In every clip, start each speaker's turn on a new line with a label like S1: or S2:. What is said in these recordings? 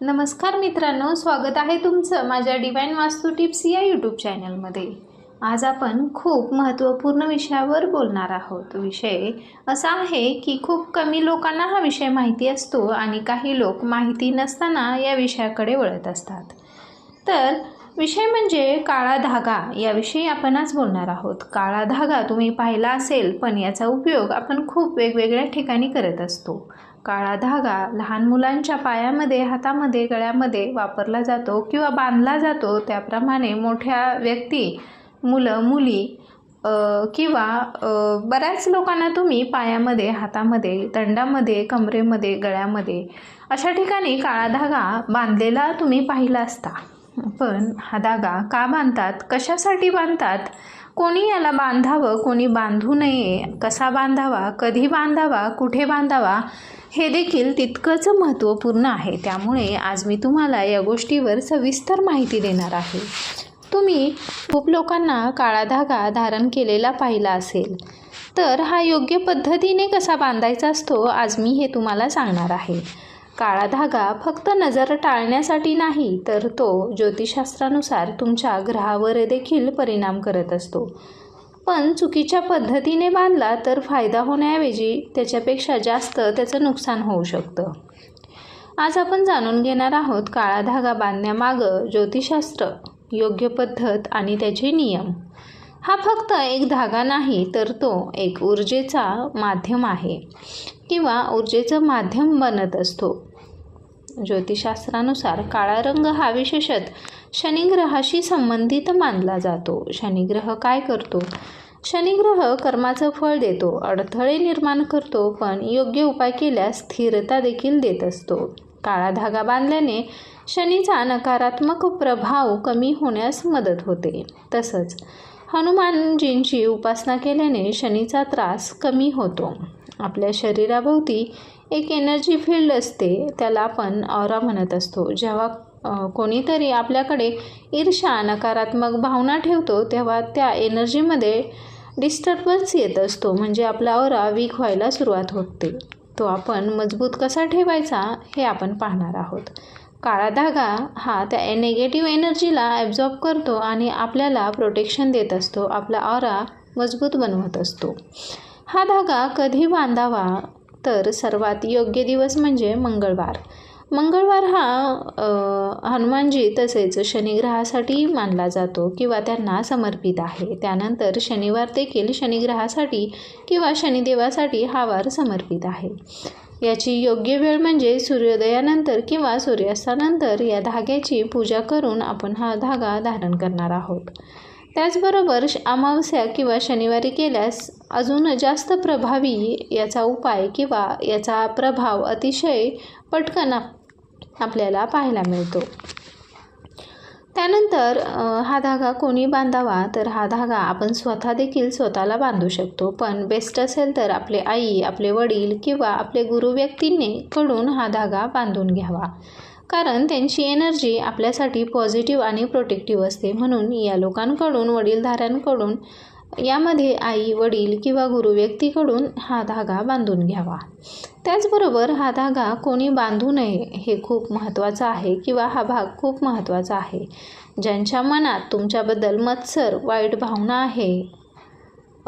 S1: नमस्कार मित्रांनो, स्वागत आहे तुमचं माझ्या डिवाइन वास्तू टिप्स या यूट्यूब चॅनलमध्ये। आज आपण खूप महत्त्वपूर्ण विषयावर बोलणार आहोत। विषय असा आहे की खूप कमी लोकांना हा विषय माहिती असतो आणि काही लोक माहिती नसताना या विषयाकडे वळत असतात। तर विषय म्हणजे काळा धागा याविषयी आपण आज बोलणार आहोत। काळा धागा तुम्ही पाहिला असेल, पण याचा उपयोग आपण खूप वेगवेगळ्या ठिकाणी करत असतो। काळा धागा लहान मुलांच्या पायामध्ये, हातामध्ये, गळ्यामध्ये वापरला जातो किंवा बांधला जातो। त्याप्रमाणे मोठ्या व्यक्ती, मुलं, मुली किंवा बऱ्याच लोकांना तुम्ही पायामध्ये, हातामध्ये, तंडामध्ये, कमरेमध्ये, गळ्यामध्ये अशा ठिकाणी काळा धागा बांधलेला तुम्ही पाहिला असता। पण हा धागा का बांधतात, कशासाठी बांधतात, कोणी याला बांधावं, कोणी बांधू नये, कसा बांधावा, कधी बांधावा, कुठे बांधावा, हे देखील तितकंच महत्त्वपूर्ण आहे। त्यामुळे आज मी तुम्हाला या गोष्टीवर सविस्तर माहिती देणार आहे। तुम्ही खूप लोकांना काळा धागा धारण केलेला पाहिला असेल, तर हा योग्य पद्धतीने कसा बांधायचा असतो आज मी हे तुम्हाला सांगणार आहे। काळा धागा फक्त नजर टाळण्यासाठी नाही, तर तो ज्योतिषशास्त्रानुसार तुमच्या ग्रहावर देखील परिणाम करत असतो। पण चुकीच्या पद्धतीने बांधला तर फायदा होण्याऐवजी त्याच्यापेक्षा जास्त त्याचं नुकसान होऊ शकतं। आज आपण जाणून घेणार आहोत काळा धागा बांधण्यामागं ज्योतिषशास्त्र, योग्य पद्धत आणि त्याचे नियम। हा फक्त एक धागा नाही, तर तो एक ऊर्जेचा माध्यम आहे किंवा ऊर्जेचं माध्यम बनत असतो। ज्योतिषशास्त्रानुसार काळा रंग हा विशेषतः शनिग्रहाशी संबंधित मानला जातो। शनिग्रह काय करतो? शनिग्रह कर्माचं फळ देतो, अडथळे निर्माण करतो, पण योग्य उपाय केल्यास स्थिरता देखील देत असतो। काळा धागा बांधल्याने शनीचा नकारात्मक प्रभाव कमी होण्यास मदत होते। तसंच हनुमानजींची उपासना केल्याने शनीचा त्रास कमी होतो। आपल्या शरीराभोवती एक एनर्जी फील्ड असते, त्याला आपण ऑरा म्हणत असतो। जेव्हा कोणीतरी आपल्याकडे ईर्ष्या, नकारात्मक भावना ठेवतो, तेव्हा त्या एनर्जीमध्ये डिस्टर्बन्स येत असतो, म्हणजे आपला ऑरा वीक व्हायला सुरुवात होते। तो आपण मजबूत कसा ठेवायचा हे आपण पाहणार आहोत। काळा धागा हा त्या नेगेटिव्ह एनर्जीला ॲब्झॉर्ब करतो आणि आपल्याला प्रोटेक्शन देत असतो, आपला ऑरा मजबूत बनवत असतो। हा धागा कधी बांधावा, तर सर्वात योग्य दिवस म्हणजे मंगळवार। मंगळवार हा हनुमानजी तसेच शनिग्रहासाठी मानला जातो किंवा त्यांना समर्पित आहे। त्यानंतर शनिवार देखील शनिग्रहासाठी किंवा शनिदेवासाठी हा वार समर्पित आहे। याची योग्य वेळ म्हणजे सूर्योदयानंतर किंवा सूर्यास्तानंतर या धाग्याची पूजा करून आपण हा धागा धारण करणार आहोत। त्याचबरोबर अमावस्या किंवा शनिवारी केल्यास अजून जास्त प्रभावी याचा उपाय किंवा याचा प्रभाव अतिशय पटकन आपल्याला पाहायला मिळतो। त्यानंतर हा धागा कोणी बांधावा, तर हा धागा आपण स्वतः देखील स्वतःला बांधू शकतो, पण बेस्ट असेल तर आपले आई, आपले वडील किंवा आपले गुरु व्यक्तींनी कडून हा धागा बांधून घ्यावा, कारण त्यांची एनर्जी आपल्यासाठी पॉझिटिव्ह आणि प्रोटेक्टिव्ह असते। म्हणून या लोकांकडून, वडीलधाऱ्यांकडून, यामध्ये आई, वडील किंवा गुरु व्यक्तीकडून हा धागा बांधून घ्यावा। त्याचबरोबर हा धागा कोणी बांधू नये हे खूप महत्त्वाचं आहे किंवा हा भाग खूप महत्त्वाचा आहे। ज्यांच्या मनात तुमच्याबद्दल मत्सर, वाईट भावना आहे,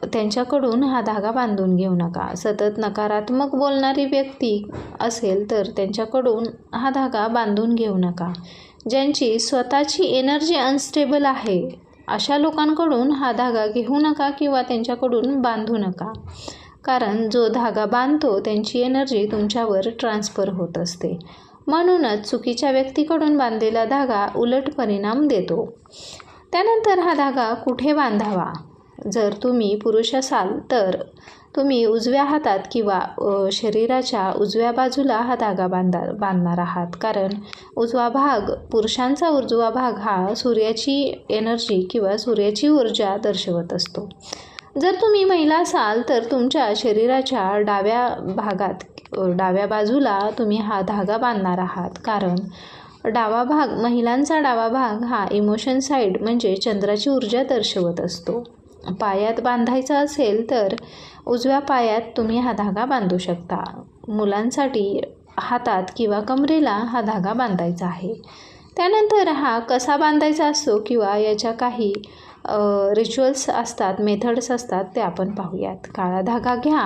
S1: त्यांच्याकडून हा धागा बांधून घेऊ नका। सतत नकारात्मक बोलणारी व्यक्ती असेल तर त्यांच्याकडून हा धागा बांधून घेऊ नका। ज्यांची स्वतःची एनर्जी अनस्टेबल आहे, अशा लोकांकडून हा धागा घेऊ नका किंवा त्यांच्याकडून बांधू नका, कारण जो धागा बांधतो त्यांची एनर्जी तुमच्यावर ट्रान्सफर होत असते। म्हणूनच चुकीच्या व्यक्तीकडून बांधलेला धागा उलट परिणाम देतो। त्यानंतर हा धागा कुठे बांधावा? जर तुम्ही पुरुष असाल तर तुम्ही उजव्या हातात किंवा शरीराच्या उजव्या बाजूला हा धागा बांधणार आहात, कारण उजवा भाग, पुरुषांचा उजवा भाग हा सूर्याची एनर्जी किंवा सूर्याची ऊर्जा दर्शवत असतो। जर तुम्ही महिला असाल तर तुमच्या शरीराच्या डाव्या भागात, डाव्या बाजूला तुम्ही हा धागा बांधणार आहात, कारण डावा भाग, महिलांचा डावा भाग हा इमोशन साईड म्हणजे चंद्राची ऊर्जा दर्शवत असतो। पायात बांधायचा असेल तर उजव्या पायात तुम्ही हा धागा बांधू शकता। मुलांसाठी हातात किंवा कमरेला हा धागा बांधायचा आहे. त्यानंतर हा कसा बांधायचा असतो किंवा याच्या काही रिच्युअल्स असतात, मेथड्स असतात, ते आपण पाहूयात. काळा धागा घ्या,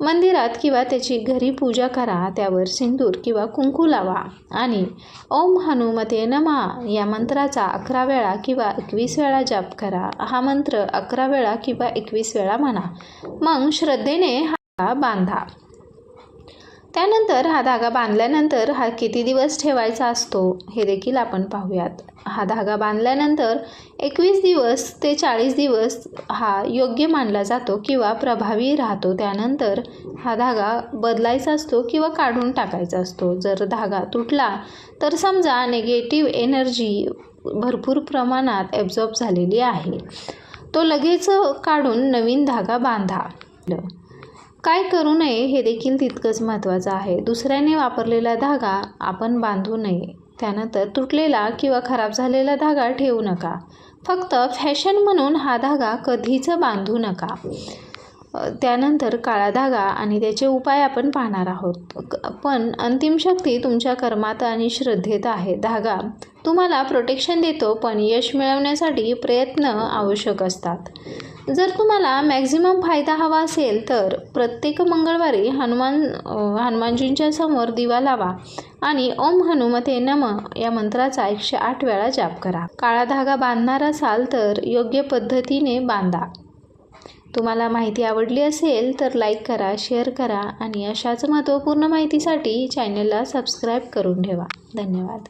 S1: मंदिरात किंवा त्याची घरी पूजा करा, त्यावर सिंदूर किंवा कुंकू लावा आणि ओम हनुमते नमः या मंत्राचा 11 वेळा किंवा 21 वेळा जप करा. हा मंत्र 11 वेळा किंवा 21 वेळा म्हणा. मग श्रद्धेने हा धागा बांधा. त्यानंतर हा धागा बांधल्यानंतर हा किती दिवस ठेवायचा असतो हे देखील आपण पाहूयात. हा धागा बांधल्यानंतर 21 दिवस ते 40 दिवस हा योग्य मानला जातो किंवा प्रभावी राहतो. त्यानंतर हा धागा बदलायचा असतो किंवा काढून टाकायचा असतो. जर धागा तुटला तर समजा निगेटिव्ह एनर्जी भरपूर प्रमाणात ॲब्झॉर्ब झालेली आहे. तो लगेच काढून नवीन धागा बांधा. काय करू नये हे देखील तितकंच महत्त्वाचं आहे. दुसऱ्याने वापरलेला धागा आपण बांधू नये. त्यानंतर तुटलेला किंवा खराब झालेला धागा ठेवू नका. फक्त फॅशन म्हणून हा धागा कधीच बांधू नका. त्यानंतर काळा धागा आणि त्याचे उपाय आपण पाहणार आहोत. पण अंतिम शक्ती तुमच्या कर्मात आणि श्रद्धेत आहे. धागा तुम्हाला प्रोटेक्शन देतो, पण यश मिळवण्यासाठी प्रयत्न आवश्यक असतात. जर तुम्हाला मॅक्झिमम फायदा हवा असेल तर प्रत्येक मंगळवारी हनुमानजींच्या समोर दिवा लावा आणि ओम हनुमते नमः या मंत्राचा 108 वेळा जाप करा. काळा धागा बांधणार असाल तर योग्य पद्धतीने बांधा. तुम्हाला माहिती आवडली असेल तर लाईक करा, शेअर करा आणि अशाच महत्त्वपूर्ण माहितीसाठी चॅनलला सबस्क्राईब करून ठेवा. धन्यवाद.